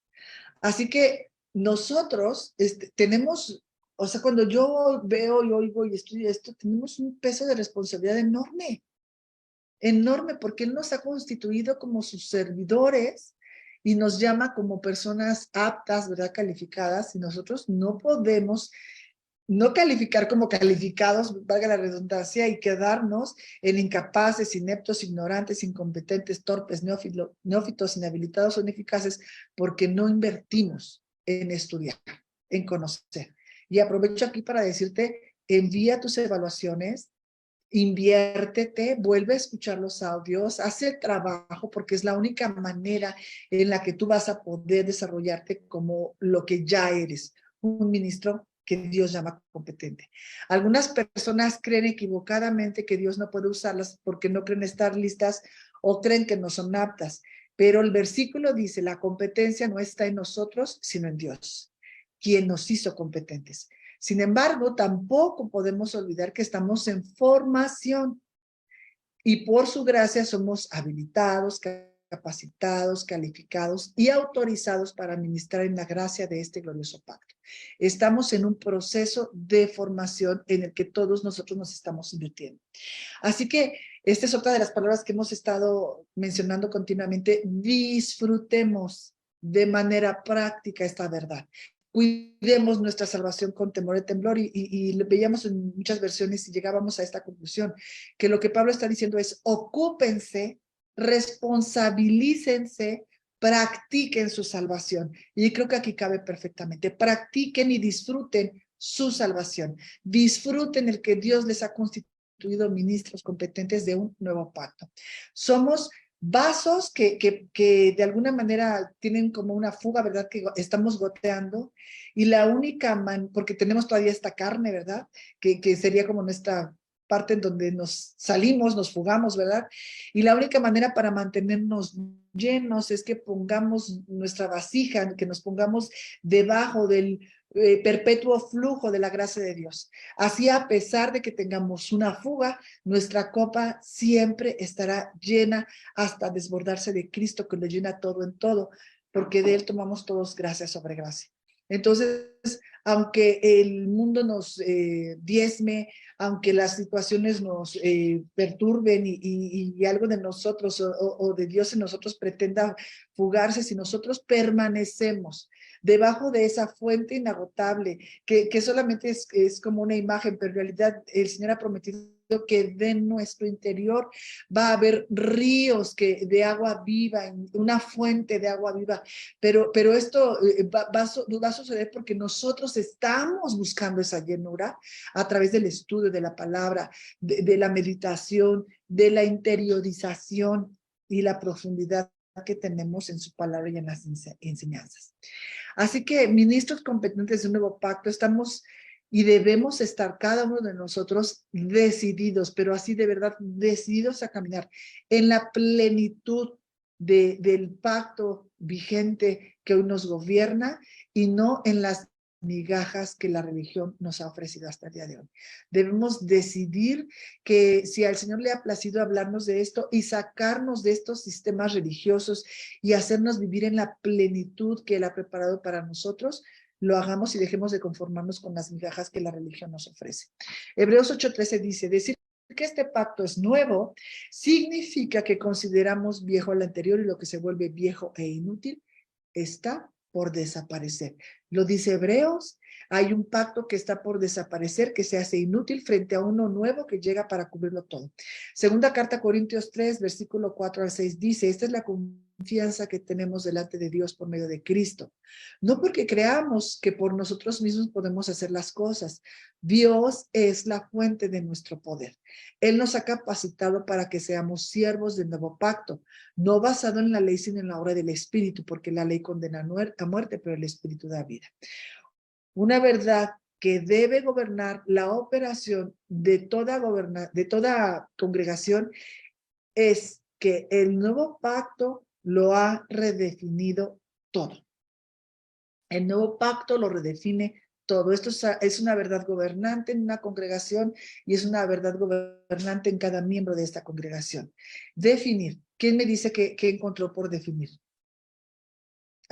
Así que nosotros tenemos, o sea, cuando yo veo y oigo y estudio esto, tenemos un peso de responsabilidad enorme, enorme, porque Él nos ha constituido como sus servidores y nos llama como personas aptas, ¿verdad?, calificadas, y nosotros no podemos no calificar como calificados, valga la redundancia, y quedarnos en incapaces, ineptos, ignorantes, incompetentes, torpes, neófitos, inhabilitados o ineficaces, porque no invertimos en estudiar, en conocer. Y aprovecho aquí para decirte, envía tus evaluaciones, inviértete, vuelve a escuchar los audios, haz el trabajo, porque es la única manera en la que tú vas a poder desarrollarte como lo que ya eres, un ministro que Dios llama competente. Algunas personas creen equivocadamente que Dios no puede usarlas porque no creen estar listas o creen que no son aptas, pero el versículo dice, la competencia no está en nosotros, sino en Dios, quien nos hizo competentes. Sin embargo, tampoco podemos olvidar que estamos en formación y por su gracia somos habilitados, capacitados, calificados y autorizados para ministrar en la gracia de este glorioso pacto. Estamos en un proceso de formación en el que todos nosotros nos estamos invirtiendo. Así que esta es otra de las palabras que hemos estado mencionando continuamente. Disfrutemos de manera práctica esta verdad. Cuidemos nuestra salvación con temor y temblor, y veíamos en muchas versiones y llegábamos a esta conclusión, que lo que Pablo está diciendo es, ocúpense, responsabilícense, practiquen su salvación. Y creo que aquí cabe perfectamente. Practiquen y disfruten su salvación. Disfruten el que Dios les ha constituido ministros competentes de un nuevo pacto. Somos vasos que de alguna manera tienen como una fuga, ¿verdad? Que estamos goteando, y la única porque tenemos todavía esta carne, ¿verdad? Que sería como nuestra parte en donde nos salimos, nos fugamos, ¿verdad? Y la única manera para mantenernos llenos es que pongamos nuestra vasija, que nos pongamos debajo del perpetuo flujo de la gracia de Dios. Así, a pesar de que tengamos una fuga, nuestra copa siempre estará llena hasta desbordarse de Cristo, que lo llena todo en todo, porque de Él tomamos todos gracia sobre gracia. Entonces, aunque el mundo nos diezme, aunque las situaciones nos perturben y algo de nosotros o de Dios en nosotros pretenda fugarse, si nosotros permanecemos debajo de esa fuente inagotable, que solamente es como una imagen, pero en realidad el Señor ha prometido que de nuestro interior va a haber ríos de agua viva, una fuente de agua viva, pero esto va a suceder porque nosotros estamos buscando esa llenura a través del estudio de la palabra, de la meditación, de la interiorización y la profundidad que tenemos en su palabra y en las enseñanzas. Así que, ministros competentes de un nuevo pacto, estamos y debemos estar cada uno de nosotros decididos, pero así de verdad, decididos a caminar en la plenitud del pacto vigente que hoy nos gobierna, y no en las migajas que la religión nos ha ofrecido hasta el día de hoy. Debemos decidir que si al Señor le ha placido hablarnos de esto y sacarnos de estos sistemas religiosos y hacernos vivir en la plenitud que Él ha preparado para nosotros, lo hagamos y dejemos de conformarnos con las migajas que la religión nos ofrece. Hebreos 8:13 dice, decir que este pacto es nuevo significa que consideramos viejo el anterior y lo que se vuelve viejo e inútil está por desaparecer. Lo dice Hebreos, hay un pacto que está por desaparecer, que se hace inútil frente a uno nuevo que llega para cubrirlo todo. Segunda carta a Corintios 3, versículo 4 al 6 dice, esta es la confianza que tenemos delante de Dios por medio de Cristo. No porque creamos que por nosotros mismos podemos hacer las cosas. Dios es la fuente de nuestro poder. Él nos ha capacitado para que seamos siervos del nuevo pacto, no basado en la ley, sino en la obra del Espíritu, porque la ley condena a muerte, pero el Espíritu da vida. Una verdad que debe gobernar la operación de toda congregación es que el nuevo pacto lo ha redefinido todo. El nuevo pacto lo redefine todo. Esto es una verdad gobernante en una congregación y es una verdad gobernante en cada miembro de esta congregación. Definir. ¿Quién me dice qué encontró por definir?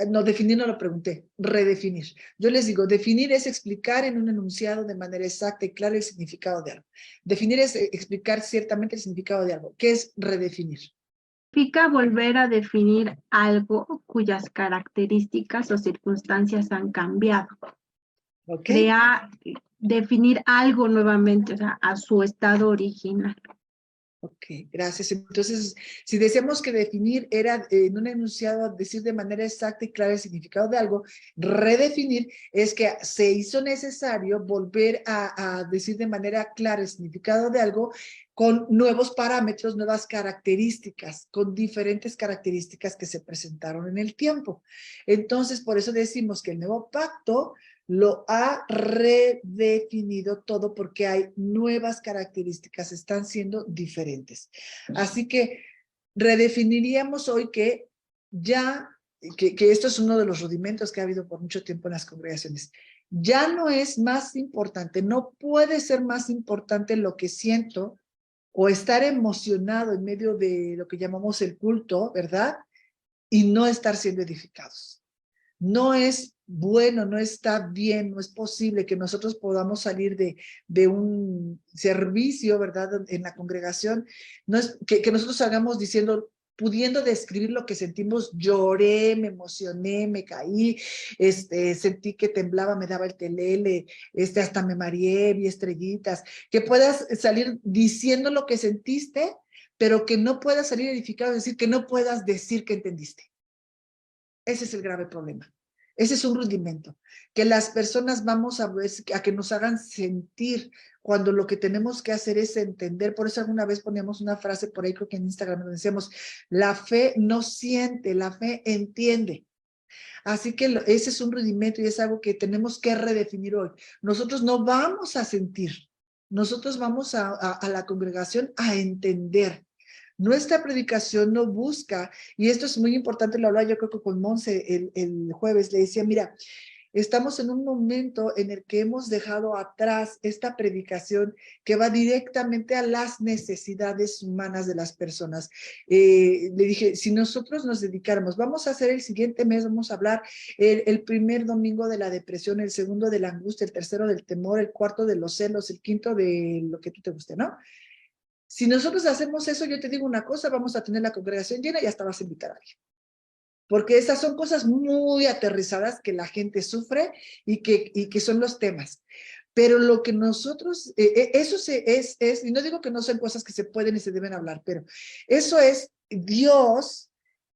No, definir no lo pregunté, redefinir. Yo les digo, definir es explicar en un enunciado de manera exacta y clara el significado de algo. Definir es explicar ciertamente el significado de algo. ¿Qué es redefinir? Significa volver a definir algo cuyas características o circunstancias han cambiado. ¿Okay? Definir algo nuevamente, o sea, a su estado original. Ok, gracias. Entonces, si decíamos que definir era en un enunciado decir de manera exacta y clara el significado de algo, redefinir es que se hizo necesario volver a decir de manera clara el significado de algo con nuevos parámetros, nuevas características, con diferentes características que se presentaron en el tiempo. Entonces, por eso decimos que el nuevo pacto lo ha redefinido todo porque hay nuevas características, están siendo diferentes. Así que redefiniríamos hoy que esto es uno de los rudimentos que ha habido por mucho tiempo en las congregaciones. Ya no es más importante, no puede ser más importante lo que siento o estar emocionado en medio de lo que llamamos el culto, ¿verdad? Y no estar siendo edificados. No es bueno, no está bien, no es posible que nosotros podamos salir de un servicio, ¿verdad? En la congregación, no es que nosotros salgamos diciendo, pudiendo describir lo que sentimos, lloré, me emocioné, me caí, sentí que temblaba, me daba el telele, hasta me mareé, vi estrellitas, que puedas salir diciendo lo que sentiste, pero que no puedas salir edificado, es decir, que no puedas decir que entendiste. Ese es el grave problema. Ese es un rudimento, que las personas vamos a que nos hagan sentir cuando lo que tenemos que hacer es entender. Por eso alguna vez poníamos una frase por ahí, creo que en Instagram, donde decíamos, la fe no siente, la fe entiende. Así que ese es un rudimento y es algo que tenemos que redefinir hoy. Nosotros no vamos a sentir, nosotros vamos a la congregación a entender. Nuestra predicación no busca, y esto es muy importante, lo hablaba yo creo que con Monse el jueves, le decía, mira, estamos en un momento en el que hemos dejado atrás esta predicación que va directamente a las necesidades humanas de las personas. Le dije, si nosotros nos dedicáramos, vamos a hacer el siguiente mes, vamos a hablar el primer domingo de la depresión, el segundo de la angustia, el tercero del temor, el cuarto de los celos, el quinto de lo que tú te guste, ¿no? Si nosotros hacemos eso, yo te digo una cosa, vamos a tener la congregación llena y hasta vas a invitar a alguien. Porque esas son cosas muy aterrizadas que la gente sufre y que son los temas. Pero lo que nosotros, eso es, y no digo que no sean cosas que se pueden y se deben hablar, pero eso es Dios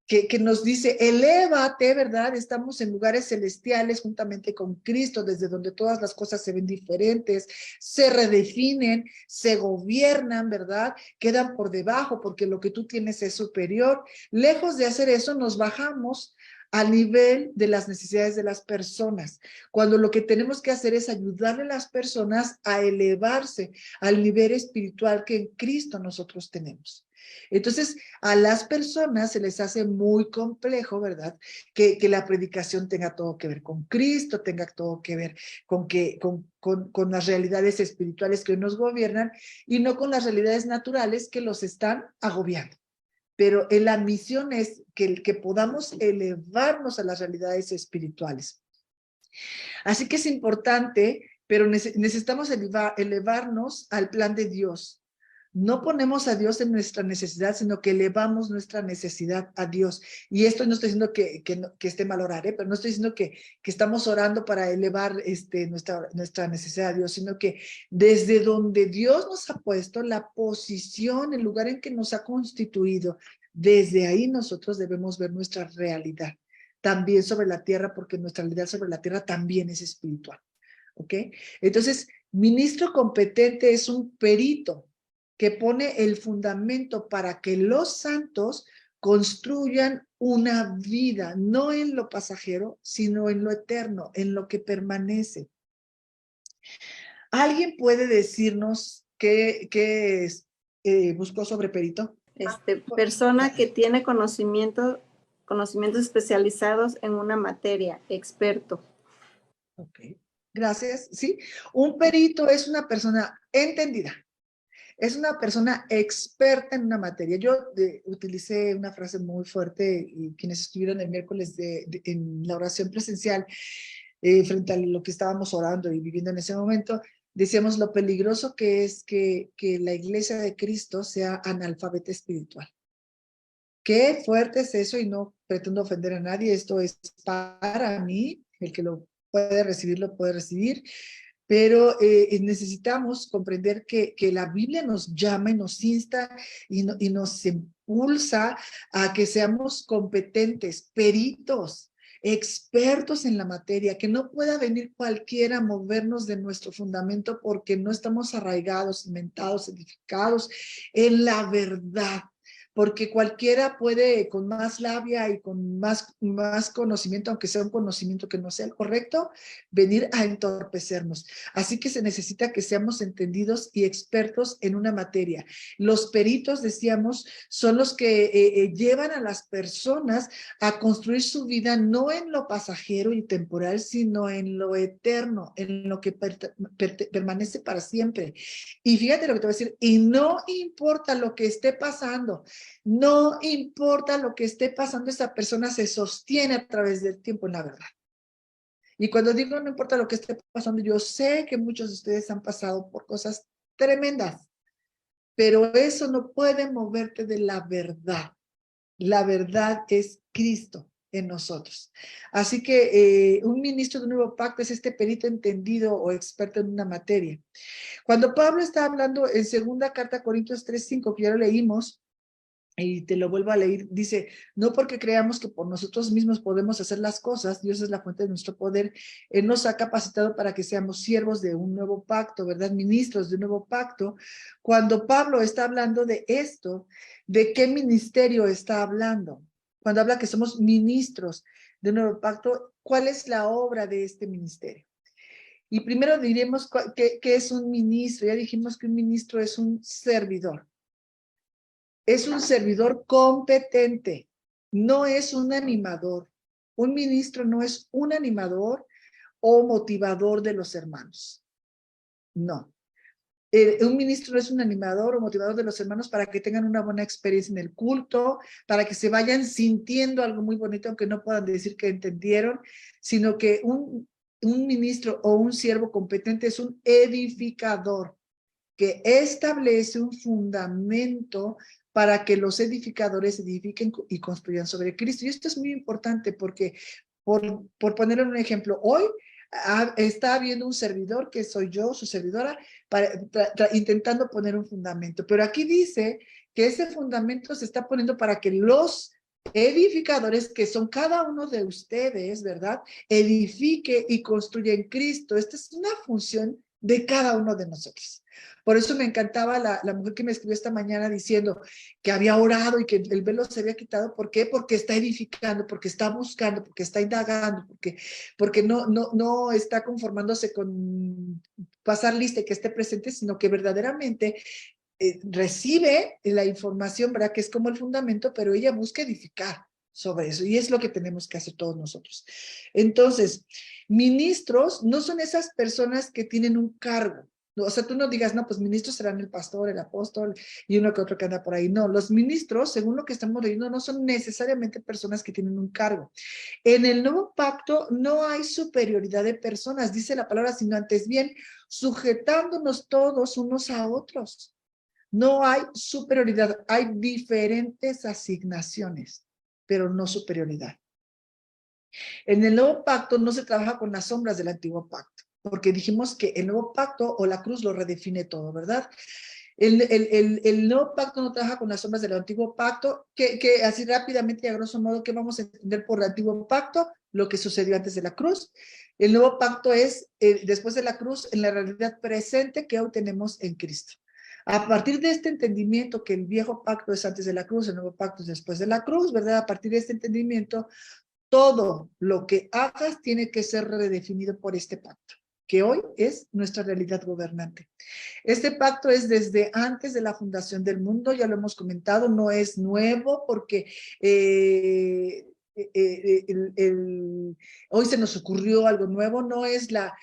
que nos dice, elévate, ¿verdad? Estamos en lugares celestiales juntamente con Cristo, desde donde todas las cosas se ven diferentes, se redefinen, se gobiernan, ¿verdad? Quedan por debajo porque lo que tú tienes es superior. Lejos de hacer eso, nos bajamos al nivel de las necesidades de las personas, cuando lo que tenemos que hacer es ayudarle a las personas a elevarse al nivel espiritual que en Cristo nosotros tenemos. Entonces, a las personas se les hace muy complejo, ¿verdad? Que la predicación tenga todo que ver con Cristo, tenga todo que ver con las realidades espirituales que hoy nos gobiernan y no con las realidades naturales que los están agobiando. Pero la misión es que podamos elevarnos a las realidades espirituales. Así que es importante, pero necesitamos elevarnos al plan de Dios. No ponemos a Dios en nuestra necesidad, sino que elevamos nuestra necesidad a Dios. Y esto no estoy diciendo que esté mal orar, pero no estoy diciendo que estamos orando para elevar nuestra necesidad a Dios, sino que desde donde Dios nos ha puesto la posición, el lugar en que nos ha constituido, desde ahí nosotros debemos ver nuestra realidad, también sobre la tierra, porque nuestra realidad sobre la tierra también es espiritual. ¿Ok? Entonces, ministro competente es un perito que pone el fundamento para que los santos construyan una vida, no en lo pasajero, sino en lo eterno, en lo que permanece. ¿Alguien puede decirnos qué buscó sobre perito? Persona que tiene conocimientos especializados en una materia, experto. Ok, gracias. Sí, un perito es una persona entendida. Es una persona experta en una materia. Yo utilicé una frase muy fuerte y quienes estuvieron el miércoles en la oración presencial frente a lo que estábamos orando y viviendo en ese momento, decíamos lo peligroso que es que la iglesia de Cristo sea analfabeta espiritual. Qué fuerte es eso y no pretendo ofender a nadie. Esto es para mí, el que lo puede recibir. Pero necesitamos comprender que la Biblia nos llama y nos insta y nos impulsa a que seamos competentes, peritos, expertos en la materia, que no pueda venir cualquiera a movernos de nuestro fundamento porque no estamos arraigados, cimentados, edificados en la verdad. Porque cualquiera puede con más labia y con más conocimiento, aunque sea un conocimiento que no sea el correcto, venir a entorpecernos. Así que se necesita que seamos entendidos y expertos en una materia. Los peritos, decíamos, son los que llevan a las personas a construir su vida no en lo pasajero y temporal, sino en lo eterno, en lo que permanece para siempre. Y fíjate lo que te voy a decir, y no importa lo que esté pasando, no importa lo que esté pasando, esa persona se sostiene a través del tiempo en la verdad. Y cuando digo no importa lo que esté pasando, yo sé que muchos de ustedes han pasado por cosas tremendas, pero eso no puede moverte de la verdad. La verdad es Cristo en nosotros. Así que un ministro de un nuevo pacto es este perito entendido o experto en una materia. Cuando Pablo está hablando en segunda carta a Corintios 3:5, que ya lo leímos, y te lo vuelvo a leer, dice, no porque creamos que por nosotros mismos podemos hacer las cosas, Dios es la fuente de nuestro poder, Él nos ha capacitado para que seamos siervos de un nuevo pacto, ¿verdad? Ministros de un nuevo pacto. Cuando Pablo está hablando de esto, ¿de qué ministerio está hablando? Cuando habla que somos ministros de un nuevo pacto, ¿cuál es la obra de este ministerio? Y primero diremos qué es un ministro. Ya dijimos que un ministro es un servidor. Es un servidor competente, no es un animador. Un ministro no es un animador o motivador de los hermanos. No. Un ministro no es un animador o motivador de los hermanos para que tengan una buena experiencia en el culto, para que se vayan sintiendo algo muy bonito, aunque no puedan decir que entendieron, sino que un ministro o un siervo competente es un edificador que establece un fundamento para que los edificadores edifiquen y construyan sobre Cristo. Y esto es muy importante porque, por poner un ejemplo, hoy está habiendo un servidor, que soy yo, su servidora, intentando poner un fundamento. Pero aquí dice que ese fundamento se está poniendo para que los edificadores, que son cada uno de ustedes, ¿verdad?, edifique y construya en Cristo. Esta es una función de cada uno de nosotros. Por eso me encantaba la mujer que me escribió esta mañana diciendo que había orado y que el velo se había quitado. ¿Por qué? Porque está edificando, porque está buscando, porque está indagando, porque no está conformándose con pasar lista y que esté presente, sino que verdaderamente recibe la información, ¿verdad? Que es como el fundamento, pero ella busca edificar sobre eso, y es lo que tenemos que hacer todos nosotros. Entonces, ministros no son esas personas que tienen un cargo. O sea, tú no digas, no, pues ministros serán el pastor, el apóstol y uno que otro que anda por ahí. No, los ministros, según lo que estamos leyendo, no son necesariamente personas que tienen un cargo. En el nuevo pacto no hay superioridad de personas, dice la palabra, sino antes bien, sujetándonos todos unos a otros. No hay superioridad, hay diferentes asignaciones, pero no superioridad. En el nuevo pacto no se trabaja con las sombras del antiguo pacto, porque dijimos que el nuevo pacto o la cruz lo redefine todo, ¿verdad? El nuevo pacto no trabaja con las sombras del antiguo pacto, que así rápidamente y a grosso modo, ¿qué vamos a entender por el antiguo pacto? Lo que sucedió antes de la cruz. El nuevo pacto es, después de la cruz, en la realidad presente que hoy tenemos en Cristo. A partir de este entendimiento que el viejo pacto es antes de la cruz, el nuevo pacto es después de la cruz, ¿verdad? A partir de este entendimiento, todo lo que hagas tiene que ser redefinido por este pacto, que hoy es nuestra realidad gobernante. Este pacto es desde antes de la fundación del mundo, ya lo hemos comentado, no es nuevo porque hoy se nos ocurrió algo nuevo, no es la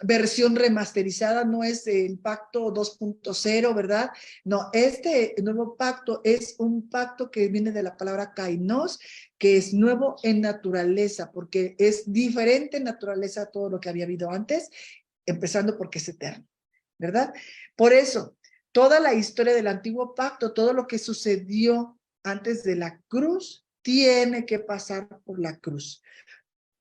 versión remasterizada, no es el pacto 2.0, ¿verdad? No, este nuevo pacto es un pacto que viene de la palabra kainos, que es nuevo en naturaleza, porque es diferente en naturaleza a todo lo que había habido antes, empezando porque es eterno, ¿verdad? Por eso, toda la historia del antiguo pacto, todo lo que sucedió antes de la cruz, tiene que pasar por la cruz.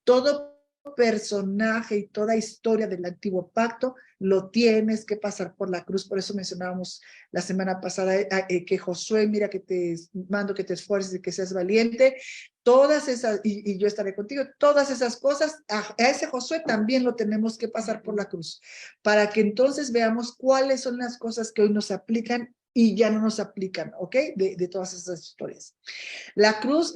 Todo personaje y toda historia del antiguo pacto lo tienes que pasar por la cruz. Por eso mencionábamos la semana pasada que Josué, mira que te mando que te esfuerces y que seas valiente. Todas esas, y yo estaré contigo, todas esas cosas, a ese Josué también lo tenemos que pasar por la cruz, para que entonces veamos cuáles son las cosas que hoy nos aplican y ya no nos aplican, ¿ok? De todas esas historias. La cruz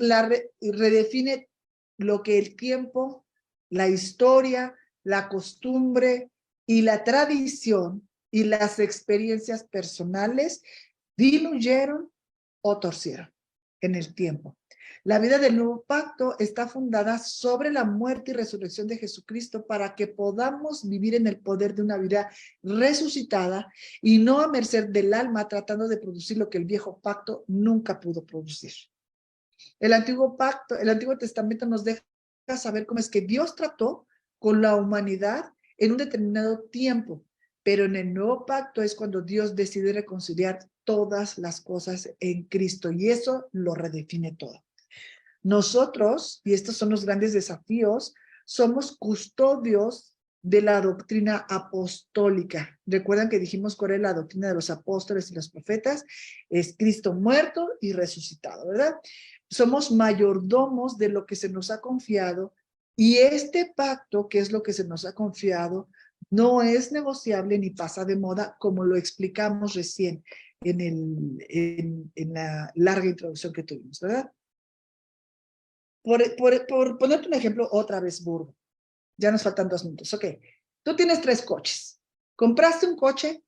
redefine lo que el tiempo, la historia, la costumbre y la tradición y las experiencias personales diluyeron o torcieron en el tiempo. La vida del nuevo pacto está fundada sobre la muerte y resurrección de Jesucristo para que podamos vivir en el poder de una vida resucitada y no a merced del alma tratando de producir lo que el viejo pacto nunca pudo producir. El antiguo pacto, el Antiguo Testamento nos deja saber cómo es que Dios trató con la humanidad en un determinado tiempo, pero en el nuevo pacto es cuando Dios decide reconciliar todas las cosas en Cristo y eso lo redefine todo. Nosotros, y estos son los grandes desafíos, somos custodios de la doctrina apostólica. ¿Recuerdan que dijimos cuál es la doctrina de los apóstoles y los profetas? Es Cristo muerto y resucitado, ¿verdad? Somos mayordomos de lo que se nos ha confiado y este pacto, que es lo que se nos ha confiado, no es negociable ni pasa de moda, como lo explicamos recién en la larga introducción que tuvimos, ¿verdad? Por ponerte un ejemplo otra vez burdo, ya nos faltan 2 minutos, ok. Tú tienes 3 coches, compraste un coche,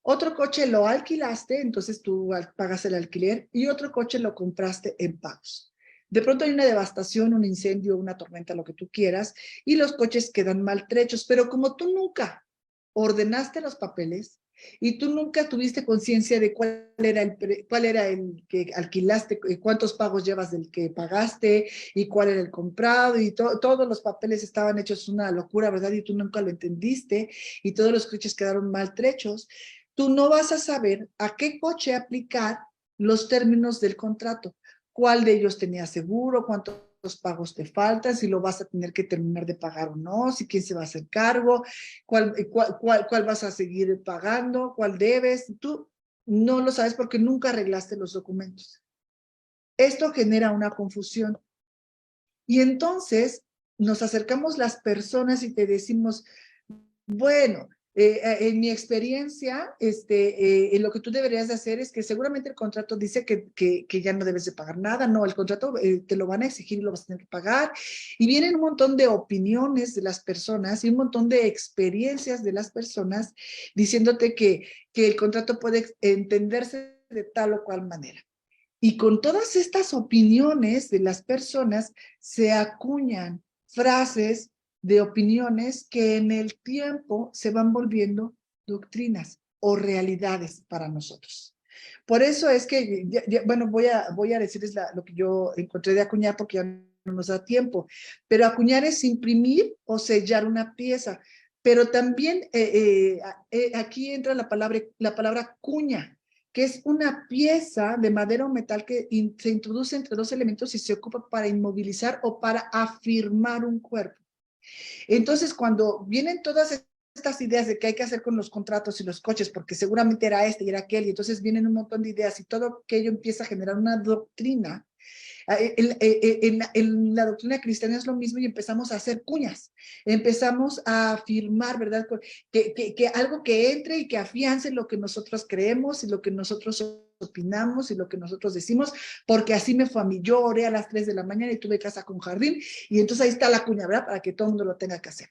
otro coche lo alquilaste, entonces tú pagas el alquiler y otro coche lo compraste en pagos. De pronto hay una devastación, un incendio, una tormenta, lo que tú quieras, y los coches quedan maltrechos, pero como tú nunca ordenaste los papeles y tú nunca tuviste conciencia de cuál era el que alquilaste, cuántos pagos llevas del que pagaste y cuál era el comprado y todos los papeles estaban hechos una locura, ¿verdad? Y tú nunca lo entendiste y todos los coches quedaron maltrechos. Tú no vas a saber a qué coche aplicar los términos del contrato. ¿Cuál de ellos tenía seguro? ¿Cuántos pagos te faltan? Si lo vas a tener que terminar de pagar o no, si quién se va a hacer cargo, cuál vas a seguir pagando, cuál debes. Tú no lo sabes porque nunca arreglaste los documentos. Esto genera una confusión. Y entonces nos acercamos las personas y te decimos, bueno, En mi experiencia, lo que tú deberías de hacer es que seguramente el contrato dice que ya no debes de pagar nada. No, el contrato te lo van a exigir y lo vas a tener que pagar. Y vienen un montón de opiniones de las personas y un montón de experiencias de las personas diciéndote que el contrato puede entenderse de tal o cual manera. Y con todas estas opiniones de las personas se acuñan frases de opiniones que en el tiempo se van volviendo doctrinas o realidades para nosotros. Por eso es que, bueno, voy a decirles lo que yo encontré de acuñar porque ya no nos da tiempo, pero acuñar es imprimir o sellar una pieza, pero también aquí entra la palabra cuña, que es una pieza de madera o metal que se introduce entre dos elementos y se ocupa para inmovilizar o para afirmar un cuerpo. Entonces, cuando vienen todas estas ideas de qué hay que hacer con los contratos y los coches, porque seguramente era este y era aquel, y entonces vienen un montón de ideas y todo aquello empieza a generar una doctrina. En la doctrina cristiana es lo mismo y empezamos a hacer cuñas, empezamos a afirmar, ¿verdad? Que algo que entre y que afiance lo que nosotros creemos y lo que nosotros opinamos y lo que nosotros decimos, porque así me fue a mí. Yo oré a las 3 de la mañana y tuve casa con jardín, y entonces ahí está la cuña, ¿verdad? Para que todo el mundo lo tenga que hacer.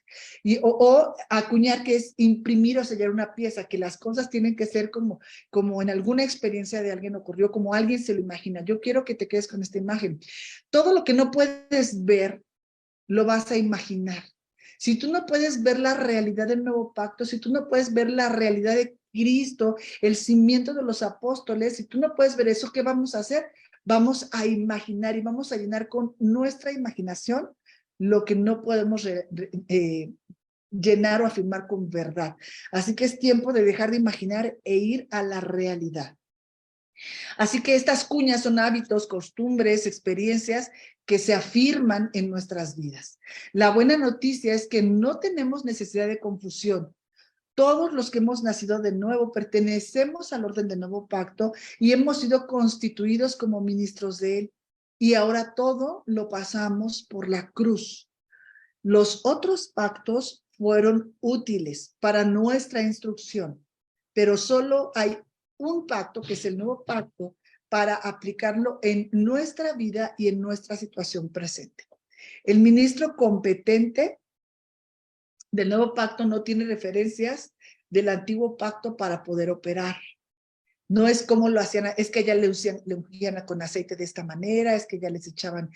O acuñar, que es imprimir o sellar una pieza, que las cosas tienen que ser como en alguna experiencia de alguien ocurrió, como alguien se lo imagina. Yo quiero que te quedes con esta imagen. Todo lo que no puedes ver, lo vas a imaginar. Si tú no puedes ver la realidad del nuevo pacto, si tú no puedes ver la realidad de Cristo, el cimiento de los apóstoles, si tú no puedes ver eso, ¿qué vamos a hacer? Vamos a imaginar y vamos a llenar con nuestra imaginación lo que no podemos llenar o afirmar con verdad. Así que es tiempo de dejar de imaginar e ir a la realidad. Así que estas cuñas son hábitos, costumbres, experiencias que se afirman en nuestras vidas. La buena noticia es que no tenemos necesidad de confusión. Todos los que hemos nacido de nuevo pertenecemos al orden del nuevo pacto y hemos sido constituidos como ministros de él. Y ahora todo lo pasamos por la cruz. Los otros pactos fueron útiles para nuestra instrucción, pero solo hay un pacto, que es el nuevo pacto, para aplicarlo en nuestra vida y en nuestra situación presente. El ministro competente del nuevo pacto no tiene referencias del antiguo pacto para poder operar. No es como lo hacían, es que ya le ungían con aceite de esta manera, es que ya les echaban,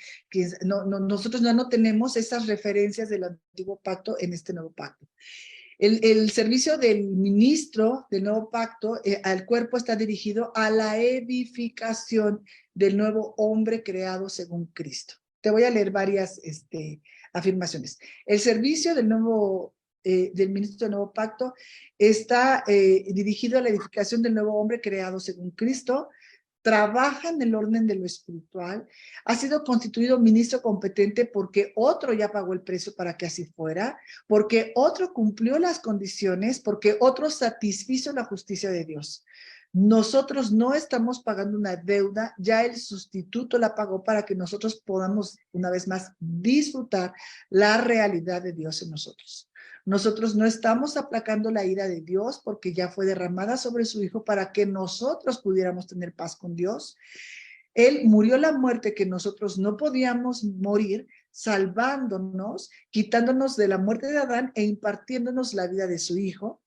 nosotros ya no tenemos esas referencias del antiguo pacto en este nuevo pacto. El servicio del ministro del nuevo pacto al cuerpo está dirigido a la edificación del nuevo hombre creado según Cristo. Te voy a leer varias afirmaciones. El servicio del ministro del nuevo pacto está dirigido a la edificación del nuevo hombre creado según Cristo. Trabaja en el orden de lo espiritual, ha sido constituido ministro competente porque otro ya pagó el precio para que así fuera, porque otro cumplió las condiciones, porque otro satisfizo la justicia de Dios. Nosotros no estamos pagando una deuda, ya el sustituto la pagó para que nosotros podamos, una vez más, disfrutar la realidad de Dios en nosotros. Nosotros no estamos aplacando la ira de Dios porque ya fue derramada sobre su Hijo para que nosotros pudiéramos tener paz con Dios. Él murió la muerte que nosotros no podíamos morir, salvándonos, quitándonos de la muerte de Adán e impartiéndonos la vida de su Hijo.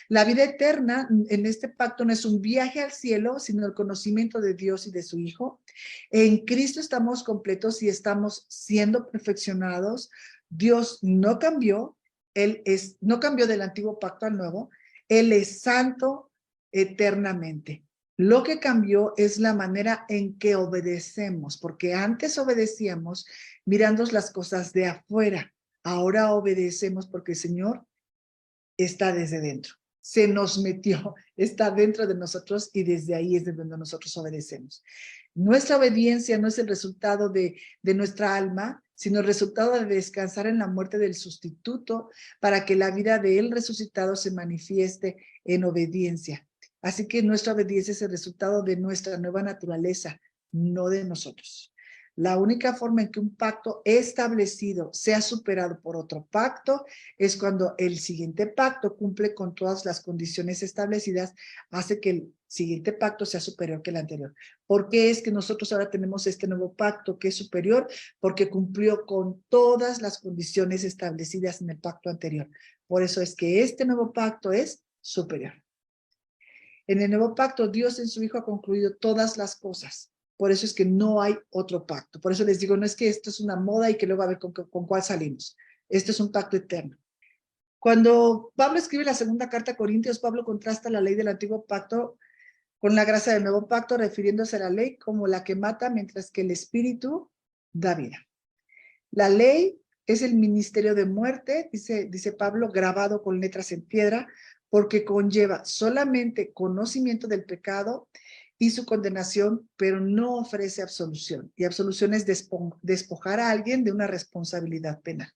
La vida eterna en este pacto no es un viaje al cielo, sino el conocimiento de Dios y de su Hijo. En Cristo estamos completos y estamos siendo perfeccionados. Dios no cambió. No cambió del antiguo pacto al nuevo. Él es santo eternamente. Lo que cambió es la manera en que obedecemos, porque antes obedecíamos mirando las cosas de afuera. Ahora obedecemos porque el Señor está desde dentro. Se nos metió, está dentro de nosotros y desde ahí es de donde nosotros obedecemos. Nuestra obediencia no es el resultado de nuestra alma, sino el resultado de descansar en la muerte del sustituto para que la vida de él resucitado se manifieste en obediencia. Así que nuestra obediencia es el resultado de nuestra nueva naturaleza, no de nosotros. La única forma en que un pacto establecido sea superado por otro pacto es cuando el siguiente pacto cumple con todas las condiciones establecidas, hace que el siguiente pacto sea superior que el anterior. ¿Por qué es que nosotros ahora tenemos este nuevo pacto que es superior? Porque cumplió con todas las condiciones establecidas en el pacto anterior. Por eso es que este nuevo pacto es superior. En el nuevo pacto, Dios en su Hijo ha concluido todas las cosas. Por eso es que no hay otro pacto. Por eso les digo, no es que esto es una moda y que luego a ver con cuál salimos. Este es un pacto eterno. Cuando Pablo escribe la segunda carta a Corintios, Pablo contrasta la ley del antiguo pacto con la gracia del nuevo pacto, refiriéndose a la ley como la que mata, mientras que el Espíritu da vida. La ley es el ministerio de muerte, dice Pablo, grabado con letras en piedra, porque conlleva solamente conocimiento del pecado y su condenación, pero no ofrece absolución. Y absolución es despojar a alguien de una responsabilidad penal.